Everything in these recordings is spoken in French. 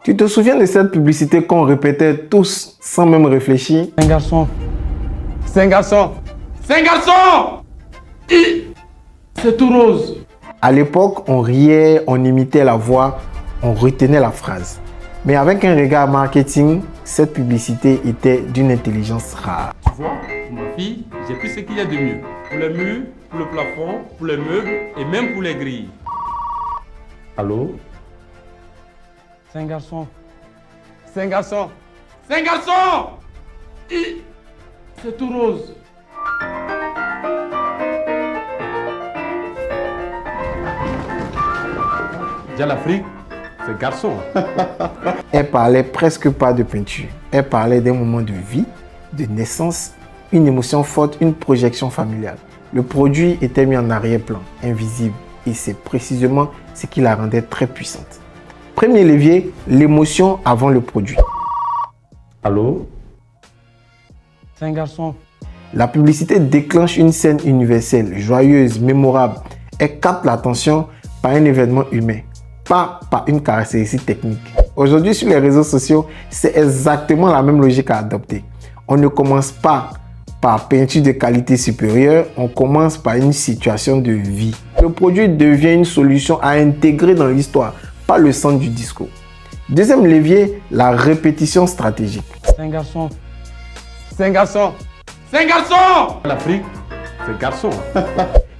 Tu te souviens de cette publicité qu'on répétait tous sans même réfléchir? C'est un garçon. C'est un garçon. C'est un garçon. C'est tout rose. À l'époque, on riait, on imitait la voix, on retenait la phrase. Mais avec un regard marketing, cette publicité était d'une intelligence rare. Tu vois, pour ma fille, j'ai pris ce qu'il y a de mieux. Pour les murs, pour le plafond, pour les meubles et même pour les grilles. Allô? C'est un garçon. C'est un garçon. C'est un garçon. C'est tout rose. Déjà l'Afrique, c'est garçon. Elle parlait presque pas de peinture. Elle parlait d'un moment de vie, de naissance, une émotion forte, une projection familiale. Le produit était mis en arrière-plan, invisible, et c'est précisément ce qui la rendait très puissante. Premier levier, l'émotion avant le produit. Allô? C'est un garçon. La publicité déclenche une scène universelle, joyeuse, mémorable. Elle capte l'attention par un événement humain, pas par une caractéristique technique. Aujourd'hui, sur les réseaux sociaux, c'est exactement la même logique à adopter. On ne commence pas par peinture de qualité supérieure, on commence par une situation de vie. Le produit devient une solution à intégrer dans l'histoire, pas le centre du discours. Deuxième levier, la répétition stratégique. C'est un garçon. C'est un garçon. C'est un garçon. L'Afrique, c'est garçon.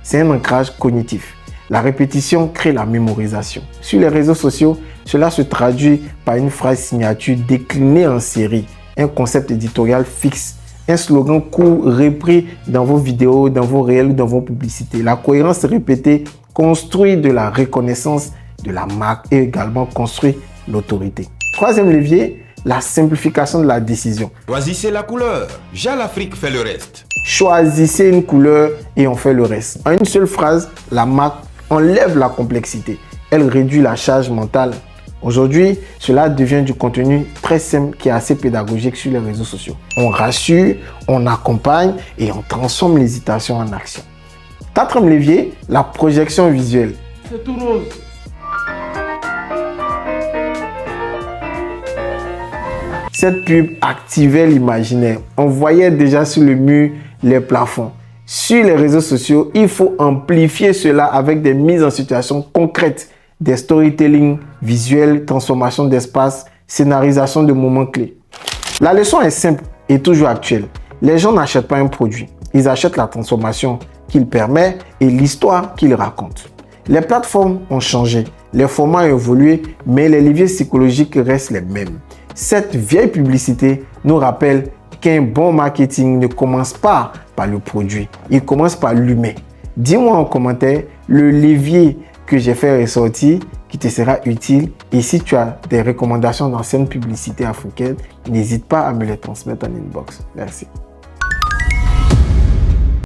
C'est un ancrage cognitif. La répétition crée la mémorisation. Sur les réseaux sociaux, cela se traduit par une phrase signature déclinée en série, un concept éditorial fixe, un slogan court repris dans vos vidéos, dans vos réels ou dans vos publicités. La cohérence répétée construit de la reconnaissance de la marque et également construit l'autorité. Troisième levier, la simplification de la décision. Choisissez la couleur. Jean Afrique fait le reste. Choisissez une couleur et on fait le reste. En une seule phrase, la marque enlève la complexité. Elle réduit la charge mentale. Aujourd'hui, cela devient du contenu très simple qui est assez pédagogique sur les réseaux sociaux. On rassure, on accompagne et on transforme l'hésitation en action. Quatrième levier, la projection visuelle. C'est tout rose. Cette pub activait l'imaginaire. On voyait déjà sur le mur les plafonds. Sur les réseaux sociaux, il faut amplifier cela avec des mises en situation concrètes, des storytelling visuels, transformation d'espace, scénarisation de moments clés. La leçon est simple et toujours actuelle. Les gens n'achètent pas un produit, ils achètent la transformation qu'il permet et l'histoire qu'il raconte. Les plateformes ont changé, les formats ont évolué, mais les leviers psychologiques restent les mêmes. Cette vieille publicité nous rappelle qu'un bon marketing ne commence pas par le produit, il commence par l'humain. Dis-moi en commentaire le levier que j'ai fait ressortir qui te sera utile et si tu as des recommandations d'anciennes publicités africaines, n'hésite pas à me les transmettre en inbox. Merci.